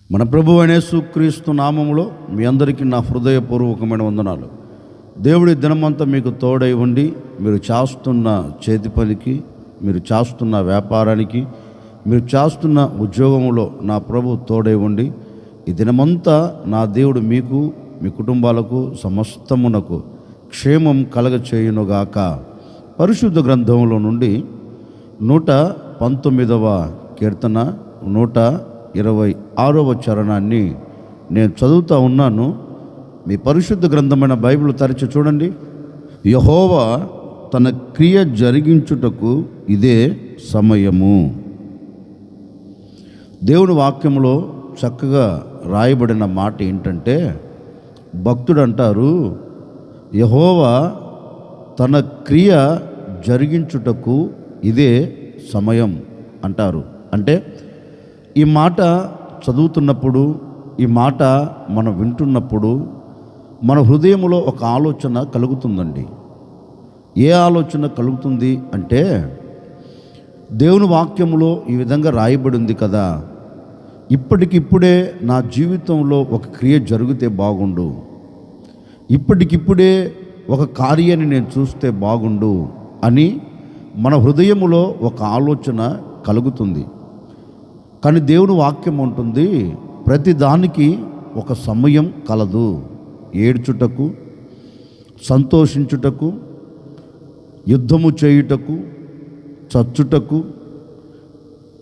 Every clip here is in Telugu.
మన ప్రభువైన యేసుక్రీస్తు నామములో మీ అందరికీ నా హృదయపూర్వకమైన వందనాలు. దేవుడి దినమంతా మీకు తోడై ఉండి మీరు చేస్తున్న చేతి పనికి, మీరు చేస్తున్న వ్యాపారానికి, మీరు చేస్తున్న ఉద్యోగంలో నా ప్రభు తోడై ఉండి ఈ దినమంతా నా దేవుడు మీకు, మీ కుటుంబాలకు, సమస్తమునకు క్షేమం కలగచేయునుగాక. పరిశుద్ధ గ్రంథంలో నుండి 119వ కీర్తన 126వ చరణాన్ని నేను చదువుతూ ఉన్నాను. మీ పరిశుద్ధ గ్రంథమైన బైబిల్ తెరచి చూడండి. యెహోవా తన క్రియ జరిగించుటకు ఇదే సమయము. దేవుని వాక్యంలో చక్కగా రాయబడిన మాట ఏంటంటే, భక్తుడు అంటారు, యెహోవా తన క్రియ జరిగించుటకు ఇదే సమయం అంటారు. అంటే ఈ మాట చదువుతున్నప్పుడు, ఈ మాట మనం వింటున్నప్పుడు మన హృదయంలో ఒక ఆలోచన కలుగుతుందండి. ఏ ఆలోచన కలుగుతుంది అంటే, దేవుని వాక్యంలో ఈ విధంగా రాయబడింది కదా, ఇప్పటికిప్పుడే నా జీవితంలో ఒక క్రియ జరిగితే బాగుండు, ఇప్పటికిప్పుడే ఒక కార్యాన్ని నేను చూస్తే బాగుండు అని మన హృదయములో ఒక ఆలోచన కలుగుతుంది. కానీ దేవుని వాక్యం ఉంటుంది, ప్రతి దానికి ఒక సమయం కలదు. ఏడ్చుటకు, సంతోషించుటకు, యుద్ధము చేయుటకు, చచ్చుటకు,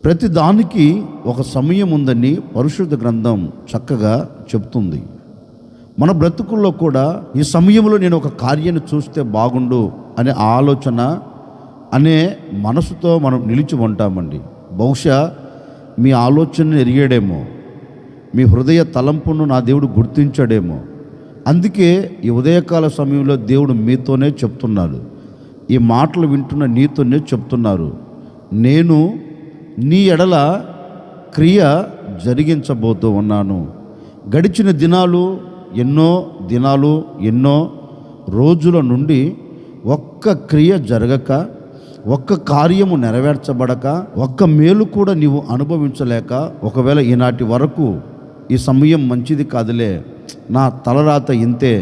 ప్రతి దానికి ఒక సమయం ఉందని పరిశుద్ధ గ్రంథం చక్కగా చెప్తుంది. మన బ్రతుకుల్లో కూడా ఈ సమయంలో నేను ఒక కార్యాన్ని చూస్తే బాగుండు అనే ఆలోచన అనే మనసుతో మనం నిలిచి ఉంటామండి. బహుశా మీ ఆలోచనను ఎరిగాడేమో, మీ హృదయ తలంపును నా దేవుడు గుర్తించాడేమో. అందుకే ఈ ఉదయకాల సమయంలో దేవుడు మీతోనే చెప్తున్నాడు, ఈ మాటలు వింటున్న నీతోనే చెప్తున్నారు, నేను నీ ఎడల క్రియ జరిగించబోతూ ఉన్నాను. గడిచిన దినాలు ఎన్నో రోజుల నుండి ఒక్క క్రియ జరగక, ఒక్క కార్యము నెరవేర్చబడక, ఒక్క మేలు కూడా నీవు అనుభవించలేక, ఒకవేళ ఈనాటి వరకు ఈ సమయం మంచిది కాదులే, నా తలరాత ఇంతే,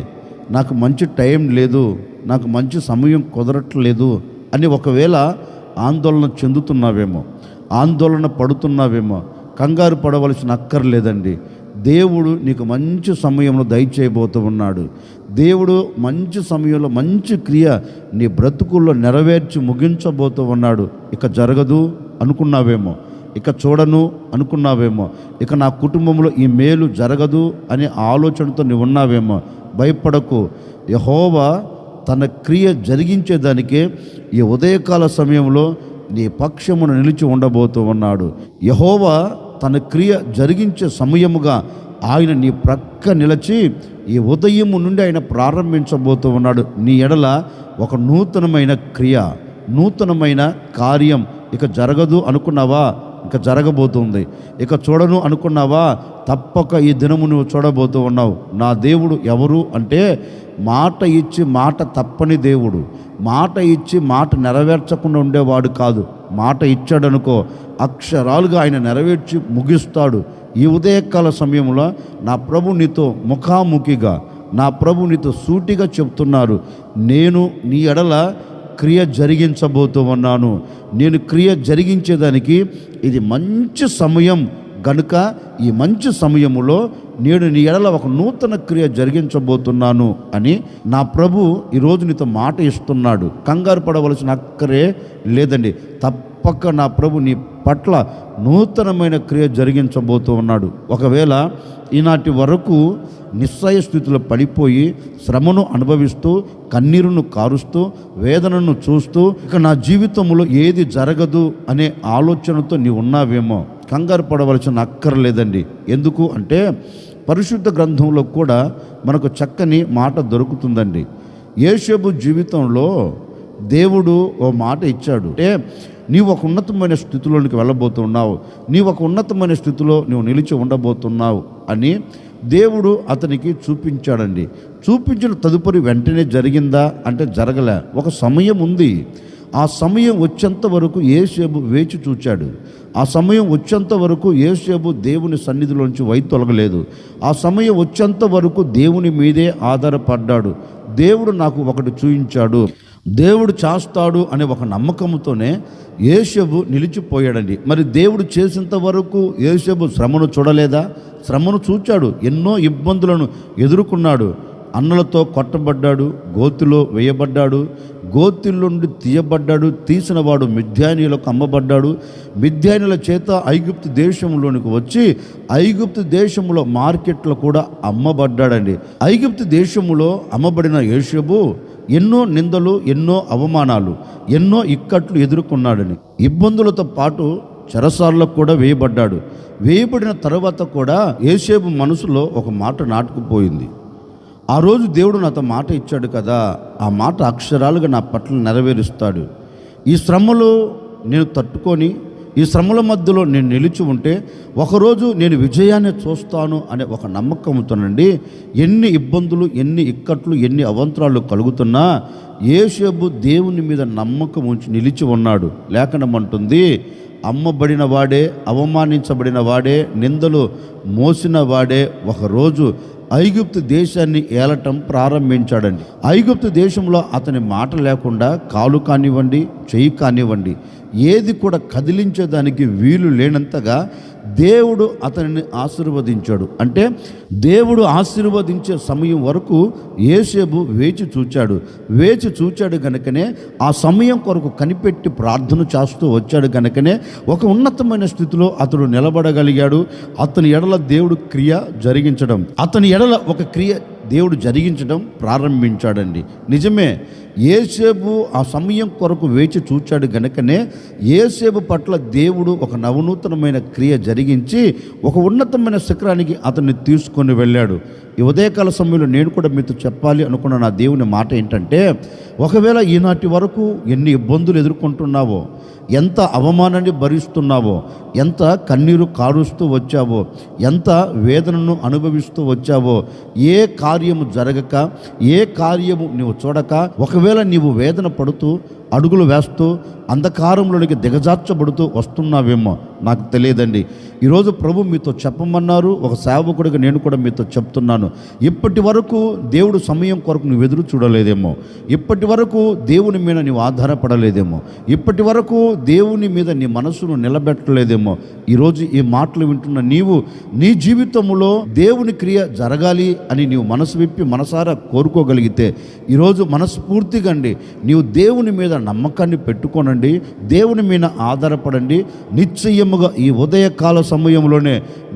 నాకు మంచి టైం లేదు, నాకు మంచి సమయం కుదరట్లేదు అని ఒకవేళ ఆందోళన చెందుతున్నావేమో, ఆందోళన పడుతున్నావేమో. కంగారు పడవలసిన అక్కర్లేదండి. దేవుడు నీకు మంచి సమయంలో దయచేయబోతూ ఉన్నాడు. దేవుడు మంచి సమయంలో మంచి క్రియ నీ బ్రతుకుల్లో నెరవేర్చి ముగించబోతూ ఉన్నాడు. ఇక జరగదు అనుకున్నావేమో, ఇక చూడను అనుకున్నావేమో, ఇక నా కుటుంబంలో ఈ మేలు జరగదు అనే ఆలోచనతో నీవు ఉన్నావేమో. భయపడకు, యెహోవా తన క్రియ జరిగించేదానికే ఈ ఉదయకాల సమయంలో నీ పక్షమును నిలిచి ఉండబోతూ ఉన్నాడు. యెహోవా తన క్రియ జరిగించే సమయముగా ఆయన నీ ప్రక్క నిలిచి ఈ ఉదయము నుండి ఆయన ప్రారంభించబోతూ ఉన్నాడు. నీ ఎడల ఒక నూతనమైన క్రియ, నూతనమైన కార్యం. ఇక జరగదు అనుకున్నావా, ఇక జరగబోతుంది. ఇక చూడను అనుకున్నావా, తప్పక ఈ దినము నువ్వు చూడబోతూ ఉన్నావు. నా దేవుడు ఎవరు అంటే, మాట ఇచ్చి మాట తప్పని దేవుడు. మాట ఇచ్చి మాట నెరవేర్చకుండా ఉండేవాడు కాదు. మాట ఇచ్చాడనుకో, అక్షరాలుగా ఆయన నెరవేర్చి ముగిస్తాడు. ఈ ఉదయకాల సమయంలో నా ప్రభు నీతో ముఖాముఖిగా, నా ప్రభు నీతో సూటిగా చెప్తున్నారు, నేను నీ ఎడల క్రియ జరిగించబోతూ ఉన్నాను. నేను క్రియ జరిగించేదానికి ఇది మంచి సమయం గనుక, ఈ మంచి సమయములో నేను నీ ఎడల ఒక నూతన క్రియ జరిగించబోతున్నాను అని నా ప్రభు ఈరోజు నీతో మాట ఇస్తున్నాడు. కంగారు పడవలసిన అక్కరే లేదండి. తప్పక నా ప్రభు నీ పట్ల నూతనమైన క్రియ జరిగించబోతూ ఉన్నాడు. ఒకవేళ ఈనాటి వరకు నిస్సయ స్థితిలో పడిపోయి శ్రమను అనుభవిస్తూ, కన్నీరును కారుస్తూ, వేదనను చూస్తూ, ఇక నా జీవితంలో ఏది జరగదు అనే ఆలోచనతో నీవు ఉన్నావేమో, కంగారు పడవలసిన అక్కర్లేదండి. ఎందుకు అంటే పరిశుద్ధ గ్రంథంలో కూడా మనకు చక్కని మాట దొరుకుతుందండి. యోసేపు జీవితంలో దేవుడు ఓ మాట ఇచ్చాడు. అంటే నీవు ఒక ఉన్నతమైన స్థితిలోనికి వెళ్ళబోతున్నావు, నీవు ఒక ఉన్నతమైన స్థితిలో నువ్వు నిలిచి ఉండబోతున్నావు అని దేవుడు అతనికి చూపించాడండి. చూపించిన తదుపరి వెంటనే జరిగిందా అంటే జరగలే. ఒక సమయం ఉంది. ఆ సమయం వచ్చేంత వరకు యోసేపు వేచి చూచాడు. ఆ సమయం వచ్చేంత వరకు యోసేపు దేవుని సన్నిధిలోంచి తొలగలేదు. ఆ సమయం వచ్చేంత వరకు దేవుని మీదే ఆధారపడ్డాడు. దేవుడు నాకు ఒకటి చూయించాడు, దేవుడు చేస్తాడు అనే ఒక నమ్మకంతోనే యోసేపు నిలిచిపోయాడండి. మరి దేవుడు చేసేంత వరకు యోసేపు శ్రమను చూడలేదా? శ్రమను చూచాడు, ఎన్నో ఇబ్బందులను ఎదుర్కొన్నాడు. అన్నలతో కొట్టబడ్డాడు, గోతిలో వేయబడ్డాడు, గోతిల నుండి తీయబడ్డాడు. తీసిన వాడు మిద్యానీయులకు అమ్మబడ్డాడు. మిద్యానీయుల చేత ఐగుప్తు దేశంలోనికి వచ్చి ఐగుప్తు దేశంలో మార్కెట్లో కూడా అమ్మబడ్డాడండి. ఐగుప్తు దేశంలో అమ్మబడిన యోసేపు ఎన్నో నిందలు, ఎన్నో అవమానాలు, ఎన్నో ఇక్కట్లు ఎదుర్కొన్నాడని. ఇబ్బందులతో పాటు చెరసాలకు కూడా వేయబడ్డాడు. వేయబడిన తర్వాత కూడా యోసేపు మనసులో ఒక మాట నాటుకుపోయింది. ఆ రోజు దేవుడు నాతో మాట ఇచ్చాడు కదా, ఆ మాట అక్షరాలుగా నా పట్ల నెరవేరుస్తాడు. ఈ శ్రమలో నేను తట్టుకొని, ఈ శ్రమల మధ్యలో నేను నిలిచి ఉంటే ఒకరోజు నేను విజయాన్ని చూస్తాను అనే ఒక నమ్మకంతోనండి ఎన్ని ఇబ్బందులు, ఎన్ని ఇక్కట్లు, ఎన్ని అవంతరాలు కలుగుతున్నా యోసేపు దేవుని మీద నమ్మకం ఉంచి నిలిచి ఉన్నాడు. లేఖనమంటుంది, అమ్మబడిన వాడే, అవమానించబడిన వాడే, నిందలు మోసిన వాడే ఒకరోజు ఐగుప్తు దేశాన్ని ఏలటం ప్రారంభించాడండి. ఐగుప్తు దేశంలో అతని మాట లేకుండా కాలు కానివ్వండి, చెయ్యి కానివ్వండి, ఏది కూడా కదిలించేదానికి వీలు లేనంతగా దేవుడు అతనిని ఆశీర్వదించాడు. అంటే దేవుడు ఆశీర్వదించే సమయం వరకు యోసేపు వేచి చూచాడు గనుకనే ఆ సమయం కొరకు కనిపెట్టి ప్రార్థన చేస్తూ వచ్చాడు గనుకనే ఒక ఉన్నతమైన స్థితిలో అతడు నిలబడగలిగాడు. అతని ఎడల దేవుడు క్రియ జరిగించడం, అతని ఎడల ఒక క్రియ దేవుడు జరిగించడం ప్రారంభించాడండి. నిజమే, యోసేపు ఆ సమయం కొరకు వేచి చూచాడు గనుకనే యోసేపు పట్ల దేవుడు ఒక నవనూతనమైన క్రియ జరిగించి ఒక ఉన్నతమైన శిఖరానికి అతన్ని తీసుకొని వెళ్ళాడు. ఈ ఉదయకాల సమయంలో నేను కూడా మీతో చెప్పాలి అనుకున్న నా దేవుని మాట ఏంటంటే, ఒకవేళ ఈనాటి వరకు ఎన్ని ఇబ్బందులు ఎదుర్కొంటున్నావో, ఎంత అవమానాన్ని భరిస్తున్నావో, ఎంత కన్నీరు కారుస్తూ వచ్చావో, ఎంత వేదనను అనుభవిస్తూ వచ్చావో, ఏ కార్యము జరగక, ఏ కార్యము నువ్వు చూడక, ఒకవేళ నీవు వేదన పడుతూ అడుగులు వేస్తూ అంధకారంలోనికి దిగజార్చబడుతూ వస్తున్నావేమో నాకు తెలియదండి. ఈరోజు ప్రభు మీతో చెప్పమన్నారు. ఒక సేవకుడిగా నేను కూడా మీతో చెప్తున్నాను. ఇప్పటి వరకు దేవుడు సమయం కొరకు నువ్వు ఎదురు చూడలేదేమో, ఇప్పటి వరకు దేవుని మీద నీవు ఆధారపడలేదేమో, ఇప్పటి వరకు దేవుని మీద నీ మనసును నిలబెట్టలేదేమో. ఈరోజు ఈ మాటలు వింటున్న నీవు నీ జీవితంలో దేవుని క్రియ జరగాలి అని నీవు మనసు విప్పి మనసారా కోరుకోగలిగితే ఈరోజు మనస్ఫూర్తిగా అండి నీవు దేవుని మీద నమ్మకాన్ని పెట్టుకోనండి, దేవుని మీద ఆధారపడండి. నిశ్చయముగా ఈ ఉదయకాల సమయంలోనే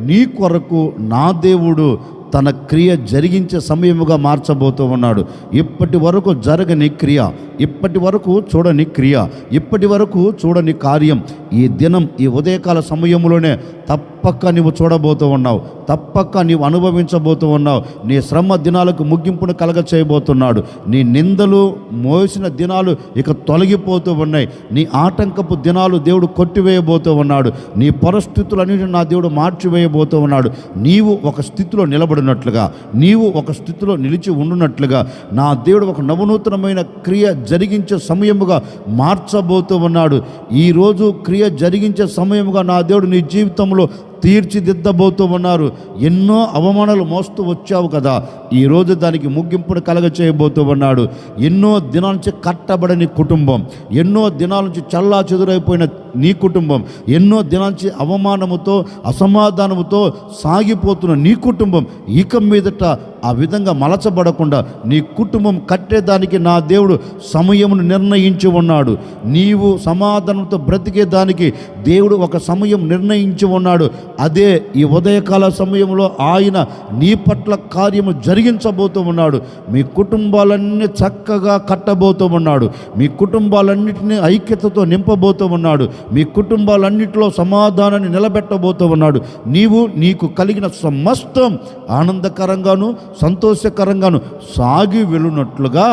నీ కొరకు నా దేవుడు తన క్రియ జరిగించే సమయముగా మార్చబోతూ ఉన్నాడు. ఇప్పటి వరకు జరగని క్రియ, ఇప్పటి వరకు చూడని క్రియ, ఇప్పటి వరకు చూడని కార్యం ఈ దినం, ఈ ఉదయకాల సమయంలోనే తప్పక నీవు చూడబోతూ ఉన్నావు, తప్పక నీవు అనుభవించబోతూ ఉన్నావు. నీ శ్రమ దినాలకు ముగింపును కలగ చేయబోతున్నాడు. నీ నిందలు మోసిన దినాలు ఇక తొలగిపోతూ ఉన్నాయి. నీ ఆటంకపు దినాలు దేవుడు కొట్టివేయబోతూ ఉన్నాడు. నీ పరిస్థితులన్నిటిని నా దేవుడు మార్చివేయబోతూ ఉన్నాడు. నీవు ఒక స్థితిలో నిలబడినట్లుగా, నీవు ఒక స్థితిలో నిలిచి ఉండునట్లుగా నా దేవుడు ఒక నవనూతనమైన క్రియ జరిగించే సమయముగా మార్చబోతూ ఉన్నాడు. ఈరోజు క్రియ జరిగించే సమయముగా నా దేవుడు నీ జీవితంలో తీర్చిదిద్దబోతూ ఉన్నారు. ఎన్నో అవమానాలు మోస్తూ వచ్చావు కదా, ఈరోజు దానికి ముగింపును కలగ చేయబోతూ ఉన్నాడు. ఎన్నో దినాల నుంచి కట్టబడని కుటుంబం, ఎన్నో దినాల నుంచి చల్లా చెదురైపోయిన నీ కుటుంబం, ఎన్నో దినాల నుంచి అవమానముతో అసమాధానముతో సాగిపోతున్న నీ కుటుంబం ఇక మీదట ఆ విధంగా మలచబడకుండా నీ కుటుంబం కట్టేదానికి నా దేవుడు సమయమును నిర్ణయించి ఉన్నాడు. నీవు సమాధానంతో బ్రతికేదానికి దేవుడు ఒక సమయం నిర్ణయించి ఉన్నాడు. అదే ఈ ఉదయకాల సమయంలో ఆయన నీ పట్ల కార్యము జరిగించబోతూ ఉన్నాడు. మీ కుటుంబాలన్నీ చక్కగా కట్టబోతూ ఉన్నాడు. మీ కుటుంబాలన్నింటినీ ఐక్యతతో నింపబోతూ ఉన్నాడు. మీ కుటుంబాలన్నింటిలో సమాధానాన్ని నిలబెట్టబోతూ ఉన్నాడు. నీవు నీకు కలిగిన సమస్తం ఆనందకరంగాను సంతోషకరంగాను సాగి వెళ్ళునట్లుగా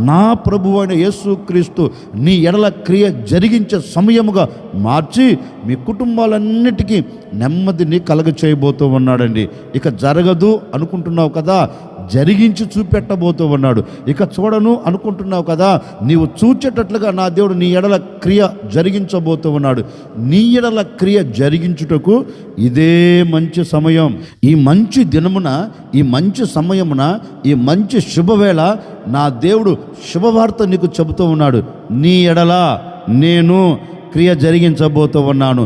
నా ప్రభువు అయిన యేసుక్రీస్తు నీ ఎడల క్రియ జరిగించే సమయముగా మార్చి మీ కుటుంబాలన్నిటికీ నెమ్మదిని కలగ చేయబోతూ ఉన్నాడండి. ఇక జరగదు అనుకుంటున్నావు కదా, జరిగించి చూపెట్టబోతూ ఉన్నాడు. ఇక చూడను అనుకుంటున్నావు కదా, నీవు చూచేటట్లుగా నా దేవుడు నీ ఎడల క్రియ జరిగించబోతూ ఉన్నాడు. నీ ఎడల క్రియ జరిగించుటకు ఇదే మంచి సమయం. ఈ మంచి దినమున, ఈ మంచి సమయమున, ఈ మంచి శుభవేళ నా దేవుడు శుభవార్త నీకు చెబుతూ ఉన్నాడు. నీ ఎడల నేను క్రియ జరిగించబోతూ ఉన్నాను.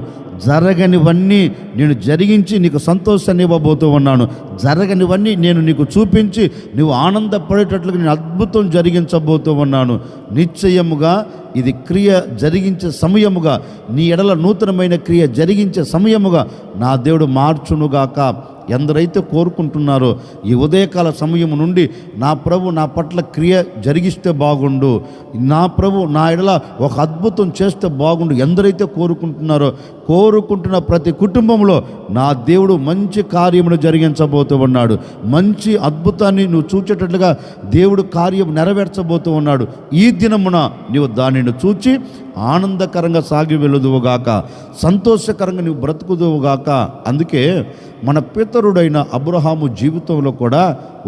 జరగనివన్నీ నేను జరిగించి నీకు సంతోషాన్ని ఇవ్వబోతూ ఉన్నాను. జరగనివన్నీ నేను నీకు చూపించి నువ్వు ఆనందపడేటట్లుగా నేను అద్భుతం జరిగించబోతూ ఉన్నాను. నిశ్చయముగా ఇది క్రియ జరిగించే సమయముగా, నీ ఎడల నూతనమైన క్రియ జరిగించే సమయముగా నా దేవుడు మార్చునుగాక. ఎందరైతే కోరుకుంటున్నారో ఈ ఉదయకాల సమయం నుండి నా ప్రభు నా పట్ల క్రియ జరిగిస్తే బాగుండు, నా ప్రభు నా ఎడల ఒక అద్భుతం చేస్తే బాగుండు, ఎందరైతే కోరుకుంటున్న ప్రతి కుటుంబంలో నా దేవుడు మంచి కార్యమును జరిగించబోతూ ఉన్నాడు. మంచి అద్భుతాన్ని నువ్వు చూచేటట్లుగా దేవుడు కార్యం నెరవేర్చబోతూ ఉన్నాడు. ఈ దినమున నీవు దానిని చూచి ఆనందకరంగా సాగి వెళుదువుగాక, సంతోషకరంగా నువ్వు బ్రతుకుదువుగాక. అందుకే మన పితరుడైన అబ్రహాము జీవితంలో కూడా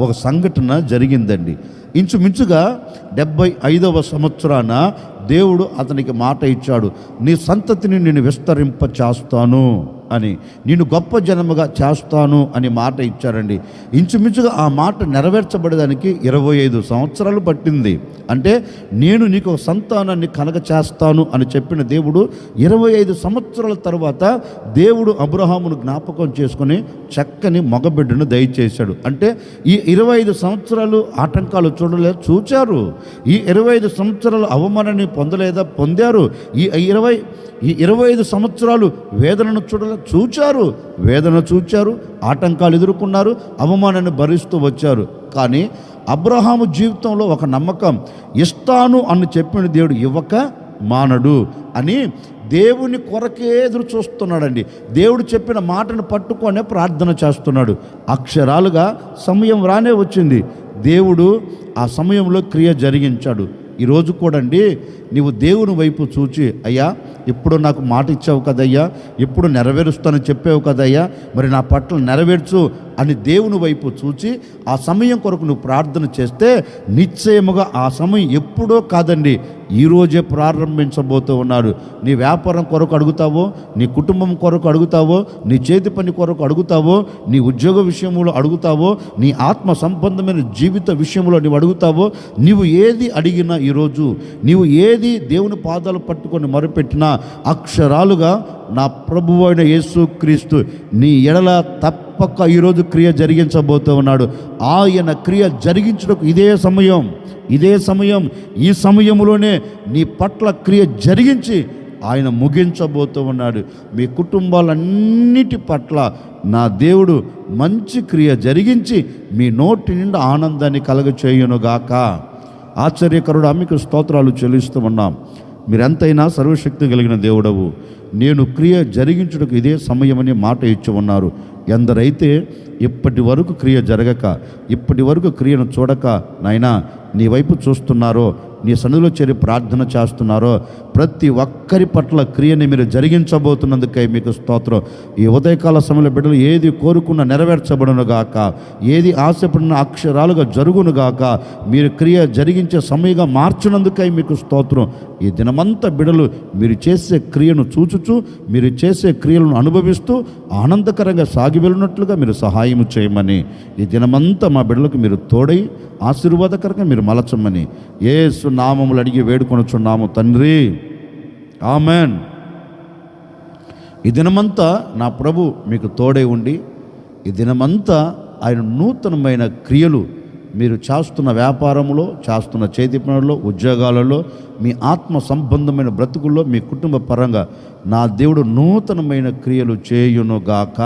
ఒక సంఘటన జరిగిందండి. ఇంచుమించుగా 75వ సంవత్సరాన దేవుడు అతనికి మాట ఇచ్చాడు, నీ సంతతిని నేను విస్తరింప చేస్తాను అని, నేను గొప్ప జనముగా చేస్తాను అని మాట ఇచ్చారండి. ఇంచుమించుగా ఆ మాట నెరవేర్చబడడానికి 25 సంవత్సరాలు పట్టింది. అంటే నేను నీకు ఒక సంతానాన్ని కలగ చేస్తాను అని చెప్పిన దేవుడు 25 సంవత్సరాల తర్వాత దేవుడు అబ్రహామును జ్ఞాపకం చేసుకుని చక్కని మగబిడ్డను దయచేశాడు. అంటే ఈ 25 సంవత్సరాలు ఆటంకాలు చూచారు. ఈ 25 సంవత్సరాలు అవమానాన్ని పొందారు. ఈ 25 సంవత్సరాలు వేదనను చూచారు, ఆటంకాలు ఎదుర్కొన్నారు, అవమానాన్ని భరిస్తూ వచ్చారు. కానీ అబ్రహాము జీవితంలో ఒక నమ్మకం, ఇస్తాను అని చెప్పిన దేవుడు ఇవ్వక మానడు అని దేవుని కొరకే ఎదురు చూస్తున్నాడండి. దేవుడు చెప్పిన మాటను పట్టుకొనే ప్రార్థన చేస్తున్నాడు. అక్షరాలుగా సమయం రానే వచ్చింది. దేవుడు ఆ సమయంలో క్రియ జరిగించాడు. ఈరోజు కూడా అండి, నీవు దేవుని వైపు చూచి, అయ్యా ఇప్పుడు నాకు మాట ఇచ్చావు కదయ్యా, ఇప్పుడు నెరవేరుస్తానని చెప్పావు కదయ్యా, మరి నా పట్ల నెరవేర్చు అని దేవుని వైపు చూచి ఆ సమయం కొరకు నువ్వు ప్రార్థన చేస్తే నిశ్చయముగా ఆ సమయం ఎప్పుడో కాదండి, ఈరోజే ప్రారంభించబోతూ ఉన్నాడు. నీ వ్యాపారం కొరకు అడుగుతావో, నీ కుటుంబం కొరకు అడుగుతావో, నీ చేతి పని కొరకు అడుగుతావో, నీ ఉద్యోగ విషయంలో అడుగుతావో, నీ ఆత్మ సంబంధమైన జీవిత విషయంలో నీవు అడుగుతావో, నీవు ఏది అడిగినా ఈరోజు నీవు ఏది దేవుని పాదాలు పట్టుకొని మొరపెట్టినా అక్షరాలుగా నా ప్రభువు అయిన యేసుక్రీస్తు నీ ఎడల తప్పక ఈరోజు క్రియ జరిగించబోతూ ఉన్నాడు. ఆయన క్రియ జరిగించుటకు ఇదే సమయం, ఈ సమయంలోనే నీ పట్ల క్రియ జరిగించి ఆయన ముగించబోతూ ఉన్నాడు. మీ కుటుంబాలన్నిటి పట్ల నా దేవుడు మంచి క్రియ జరిగించి మీ నోటి నిండా ఆనందాన్ని కలగచేయునుగాక. ఆశ్చర్యకరుడు మీకు స్తోత్రాలు చెల్లిస్తూ ఉన్నాం. మీరెంతైనా సర్వశక్తి కలిగిన దేవుడవు, నేను క్రియ జరిగించుటకు ఇదే సమయమని మాట ఇచ్చి ఉన్నారు. ఎందరైతే ఇప్పటి వరకు క్రియ జరగక, ఇప్పటి వరకు క్రియను చూడక నాయనా నీ వైపు చూస్తున్నారో, నీ సన్నిధిలో చేరి ప్రార్థన చేస్తున్నారో, ప్రతి ఒక్కరి పట్ల క్రియని మీరు జరిగించబోతున్నందుకై మీకు స్తోత్రం. ఈ ఉదయకాల సమయంలో బిడ్డలు ఏది కోరుకున్న నెరవేర్చబడునుగాక, ఏది ఆశపడిన అక్షరాలుగా జరుగునుగాక, మీరు క్రియ జరిగించే సమయంగా మార్చినందుకై మీకు స్తోత్రం. ఈ దినమంతా బిడ్డలు మీరు చేసే క్రియను చూచుచూ, మీరు చేసే క్రియలను అనుభవిస్తూ ఆనందకరంగా సాగి వెళ్ళినట్లుగా మీరు సహాయం చేయమని, ఈ దినమంతా మా బిడ్డలకు మీరు తోడై ఆశీర్వాదకరంగా మీరు మలచమని యేసు నామములు అడిగి వేడుకొనుచున్నాము తండ్రి, ఆమెన్. ఈ దినమంతా నా ప్రభు మీకు తోడై ఉండి, ఈ దినమంతా ఆయన నూతనమైన క్రియలు మీరు చేస్తున్న వ్యాపారంలో, చేస్తున్న చేతి పనుల్లో, ఉద్యోగాలలో, మీ ఆత్మ సంబంధమైన బ్రతుకుల్లో, మీ కుటుంబ పరంగా నా దేవుడు నూతనమైన క్రియలు చేయునుగాక.